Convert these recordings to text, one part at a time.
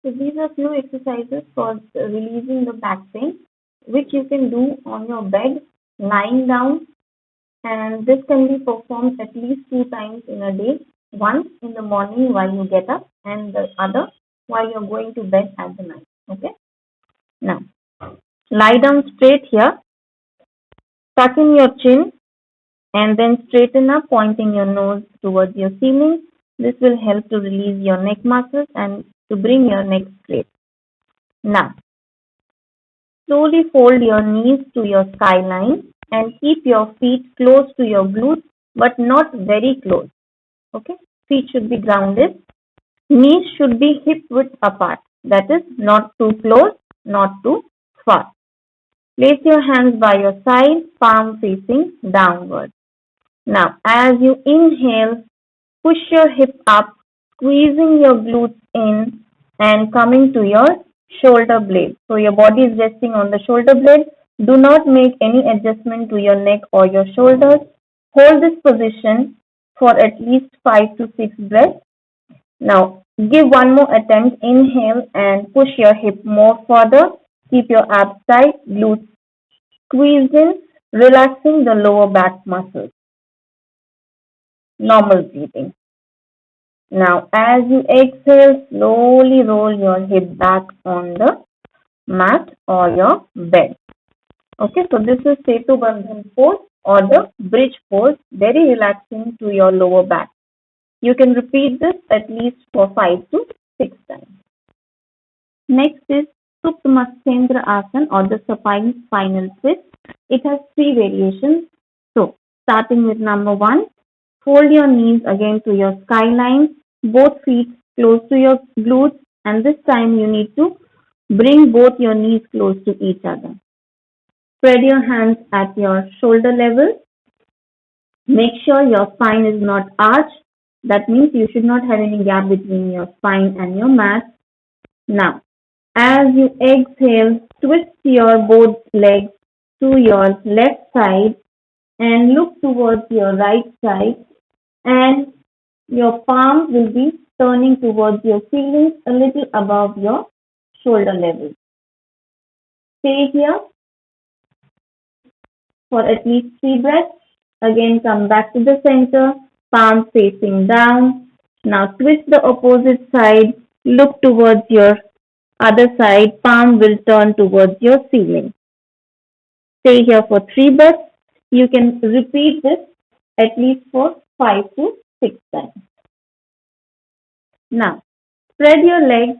So these are few exercises for releasing the back pain, which you can do on your bed, lying down, and this can be performed at least 2 times in a day. Once in the morning while you get up, and the other while you're going to bed at the night. Okay. Now, lie down straight here, tuck in your chin, and then straighten up, pointing your nose towards your ceiling. This will help to release your neck muscles and to bring your neck straight. Now, slowly fold your knees to your skyline and keep your feet close to your glutes but not very close. Okay? Feet should be grounded. Knees should be hip width apart. That is, not too close, not too far. Place your hands by your side, palm facing downward. Now, as you inhale, push your hip up, squeezing your glutes in and coming to your shoulder blade. So your body is resting on the shoulder blade. Do not make any adjustment to your neck or your shoulders. Hold this position for at least 5 to 6 breaths. Now, give one more attempt. Inhale and push your hip more further. Keep your abs tight, glutes squeezed in, relaxing the lower back muscles. Normal breathing. Now, as you exhale, slowly roll your hip back on the mat or your bed. Okay, so this is Setu Bandhan pose or the bridge pose, very relaxing to your lower back. You can repeat this at least for 5 to 6 times. Next is Supta Matsyendra Asana or the supine spinal twist. It has 3 variations. So, starting with number 1, fold your knees again to your skyline, both feet close to your glutes, and this time you need to bring both your knees close to each other. Spread your hands at your shoulder level. Make sure your spine is not arched. That means you should not have any gap between your spine and your mat. Now, as you exhale, twist your both legs to your left side and look towards your right side, and your palm will be turning towards your ceiling a little above your shoulder level. Stay here for at least 3 breaths. Again, come back to the center, palm facing down. Now twist the opposite side, look towards your other side, palm will turn towards your ceiling. Stay here for 3 breaths. You can repeat this at least for 5 to 6 times. Now, spread your legs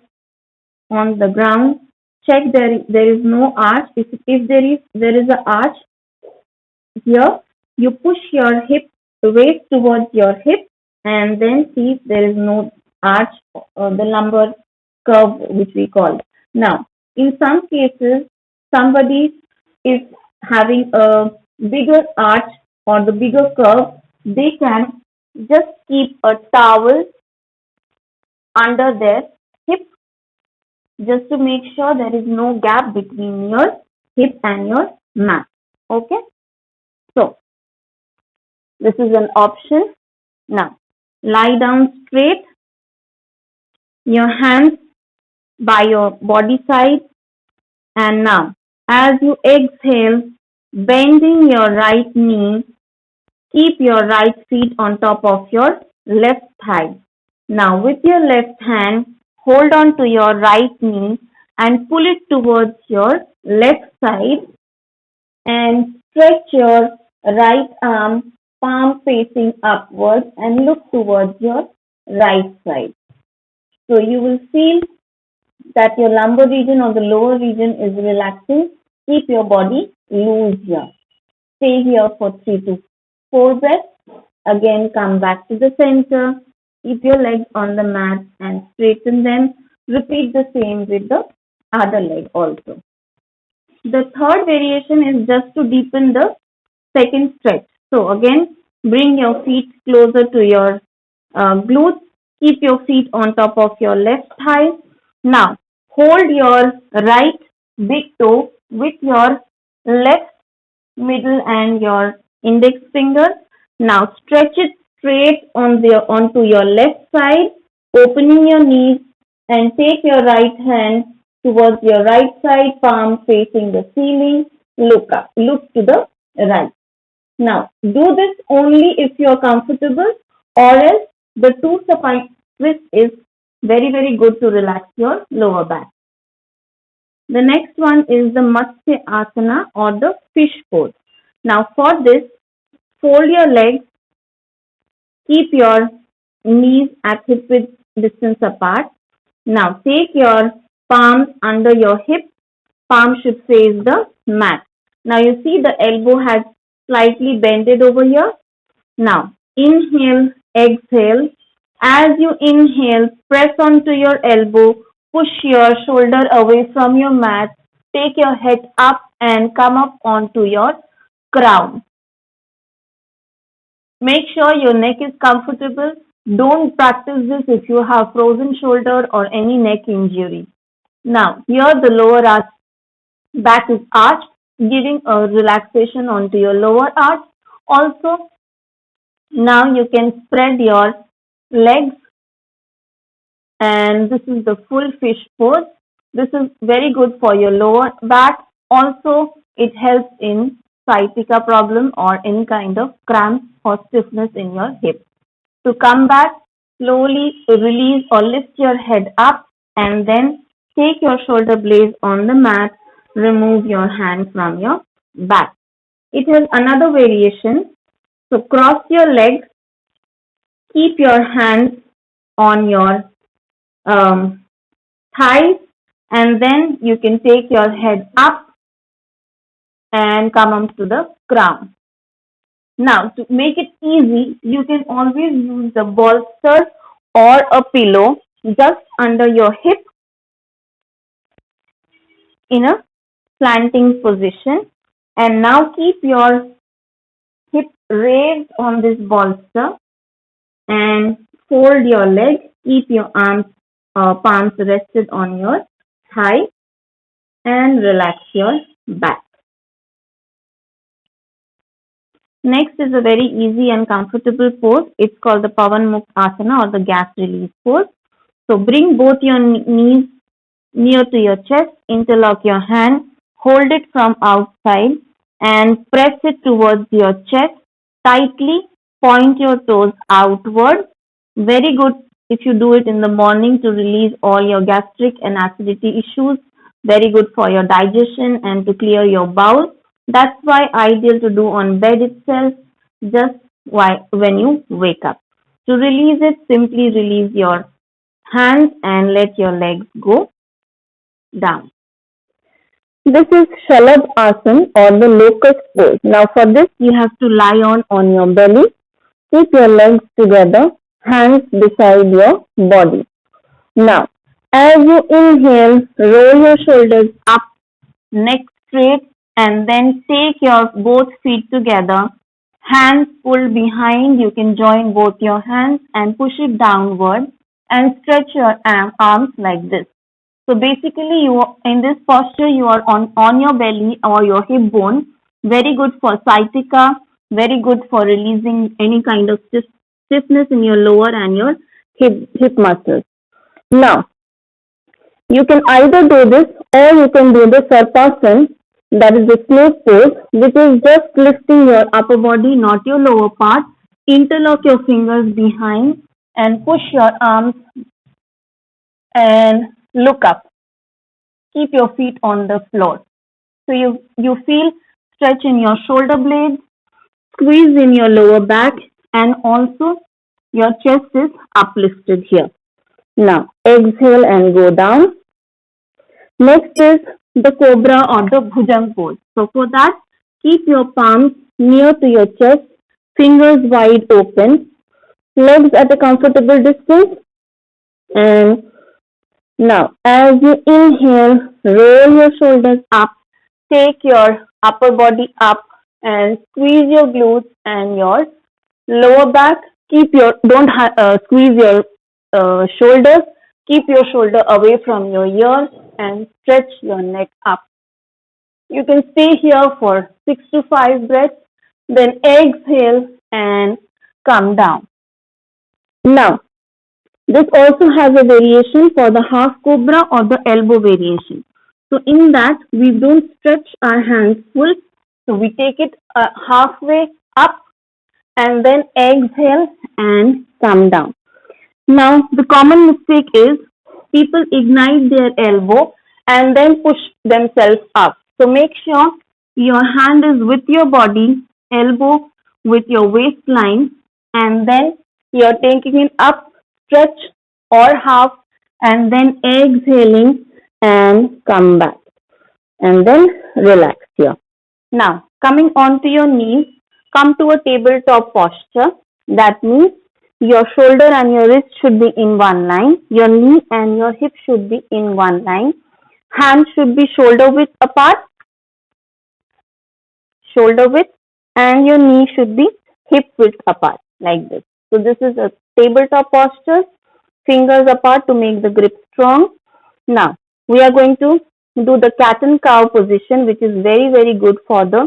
on the ground. Check there is no arch. If there is an arch here, you push your hip waist towards your hip and then see if there is no arch or the lumbar curve which we call. Now, in some cases, somebody is having a bigger arch or the bigger curve, they can just keep a towel under their hip just to make sure there is no gap between your hip and your mat. Okay? So, this is an option. Now, lie down straight, your hands by your body side, and now, as you exhale, bending your right knee, keep your right feet on top of your left thigh. Now, with your left hand, hold on to your right knee and pull it towards your left side and stretch your right arm, palm facing upwards, and look towards your right side. So you will feel that your lumbar region or the lower region is relaxing. Keep your body loose here. Stay here for 3 to 4 breaths. Again, come back to the center. Keep your legs on the mat and straighten them. Repeat the same with the other leg also. The third variation is just to deepen the second stretch. So again, bring your feet closer to your glutes. Keep your feet on top of your left thigh. Now, hold your right big toe with your left middle and your index finger. Now, stretch it straight onto your left side, opening your knees, And take your right hand towards your right side, palm facing the ceiling. Look up, look to the right. Now, do this only if you are comfortable, or else the two supine twist is very, very good to relax your lower back. The next one is the Matsya Asana or the fish pose. Now, for this, fold your legs, keep your knees at hip width distance apart. Now, take your palms under your hip, palm should face the mat. Now, you see the elbow has slightly bended over here. Now, inhale, exhale. As you inhale, press onto your elbow, push your shoulder away from your mat, take your head up and come up onto your crown. Make sure your neck is comfortable. Don't practice this if you have frozen shoulder or any neck injury. Now, here the lower arch back is arched, giving a relaxation onto your lower arch. Also, now you can spread your legs, and this is the full fish pose. This is very good for your lower back. Also, it helps in sciatica problem or any kind of cramp or stiffness in your hip. To come back, slowly release or lift your head up and then take your shoulder blades on the mat. Remove your hand from your back. It has another variation. So cross your legs, keep your hands on your thighs, and then you can take your head up and come up to the crown. Now, to make it easy, you can always use the bolster or a pillow just under your hip in a slanting position. And now keep your hip raised on this bolster and fold your legs. Keep your palms rested on your thigh and relax your back. Next is a very easy and comfortable pose. It's called the Pavan Mukh Asana or the gas release pose. So bring both your knees near to your chest, interlock your hand, hold it from outside and press it towards your chest tightly, point your toes outward. Very good if you do it in the morning to release all your gastric and acidity issues. Very good for your digestion and to clear your bowel. That's why ideal to do on bed itself, just when you wake up. To release it, simply release your hands and let your legs go down. This is Shalabh Asana or the locust pose. Now for this you have to lie on your belly. Keep your legs together, hands beside your body. Now, as you inhale, roll your shoulders up, neck straight, and then take your both feet together. Hands pulled behind. You can join both your hands and push it downward and stretch your arms like this. So basically, you in this posture, you are on your belly or your hip bone. Very good for sciatica. Very good for releasing any kind of stiffness in your lower and your hip muscles. Now, you can either do this or you can do the Sarpasana, that is the snake pose, which is just lifting your upper body, not your lower part. Interlock your fingers behind and push your arms and look up. Keep your feet on the floor. So you feel stretch in your shoulder blades, squeeze in your lower back, and also your chest is uplifted here. Now exhale and go down. Next is the cobra or the bhujang pose. So for that, keep your palms near to your chest, fingers wide open, legs at a comfortable distance. And now, as you inhale, roll your shoulders up, take your upper body up and squeeze your glutes and your lower back. Don't squeeze your shoulders. Keep your shoulder away from your ear and stretch your neck up. You can stay here for 6 to 5 breaths, then exhale and come down. Now, This also has a variation for the half cobra or the elbow variation. So in that, we don't stretch our hands full. So we take it halfway up and then exhale and come down. Now, the common mistake is people ignite their elbow and then push themselves up. So make sure your hand is with your body, elbow with your waistline, and then you're taking it up, stretch or half, and then exhaling and come back. And then relax here. Now, coming onto your knees, come to a tabletop posture. That means your shoulder and your wrist should be in one line. Your knee and your hip should be in one line. Hands should be shoulder width apart, shoulder width, and your knee should be hip width apart, like this. So this is a tabletop posture, fingers apart to make the grip strong. Now, we are going to do the cat and cow position, which is very, very good for the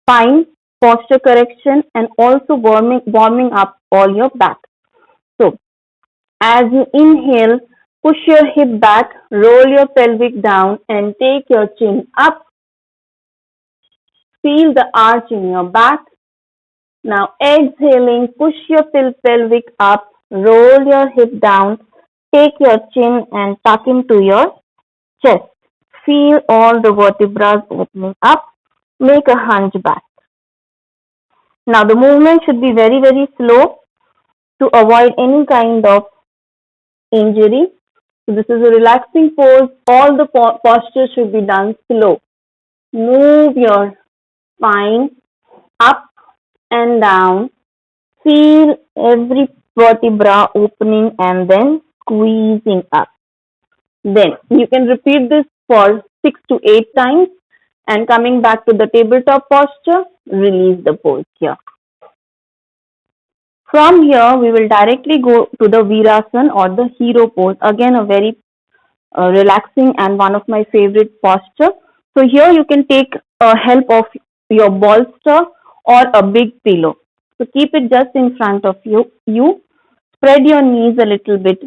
spine, posture correction, and also warming up all your back. So, as you inhale, push your hip back, roll your pelvic down, and take your chin up. Feel the arch in your back. Now, exhaling, push your pelvic up, roll your hip down, take your chin and tuck into your chest. Feel all the vertebrae opening up. Make a hunchback. Now, the movement should be very, very slow to avoid any kind of injury. So this is a relaxing pose. All the postures should be done slow. Move your spine up and down. Feel every vertebra opening and then squeezing up. Then you can repeat this for 6 to 8 times, and coming back to the tabletop posture, release the pose here. From here, we will directly go to the Virasana or the hero pose. Again, a very relaxing and one of my favorite posture. So here you can take help of your bolster or a big pillow. So keep it just in front of you. Spread your knees a little bit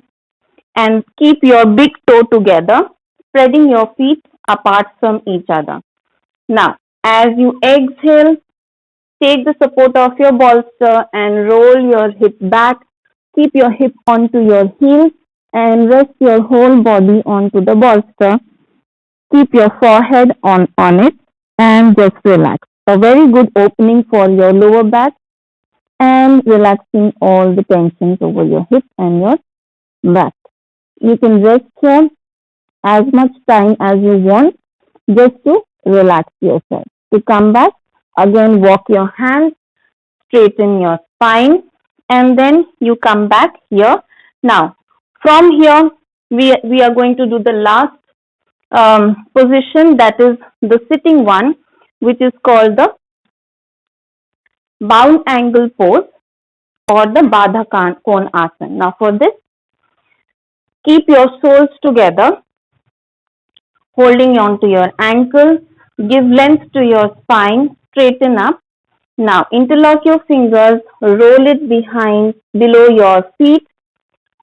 and keep your big toe together, spreading your feet apart from each other. Now, as you exhale, take the support of your bolster and roll your hip back. Keep your hip onto your heels and rest your whole body onto the bolster. Keep your forehead on it and just relax. A very good opening for your lower back and relaxing all the tensions over your hips and your back. You can rest here as much time as you want just to relax yourself. To come back, again walk your hands, straighten your spine, and then you come back here. Now, from here, we are going to do the last position, that is the sitting one, which is called the bound angle pose or the Baddha Konasana. Now, for this, keep your soles together, holding on to your ankle, give length to your spine, straighten up. Now, interlock your fingers, roll it below your feet.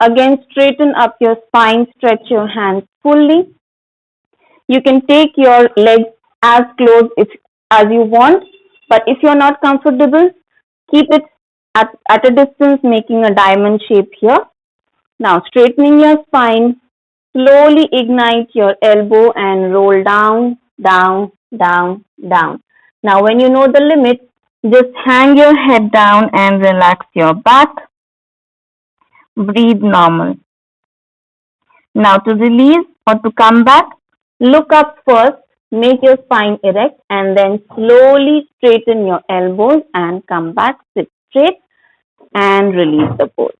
Again, straighten up your spine, stretch your hands fully. You can take your legs as close as you want, but if you're not comfortable, keep it at a distance, making a diamond shape here. Now, straightening your spine, slowly ignite your elbow and roll down, down, down, down. Now, when you know the limit, just hang your head down and relax your back. Breathe normal. Now, to release or to come back, look up first, make your spine erect, and then slowly straighten your elbows and come back, sit straight and release the pose.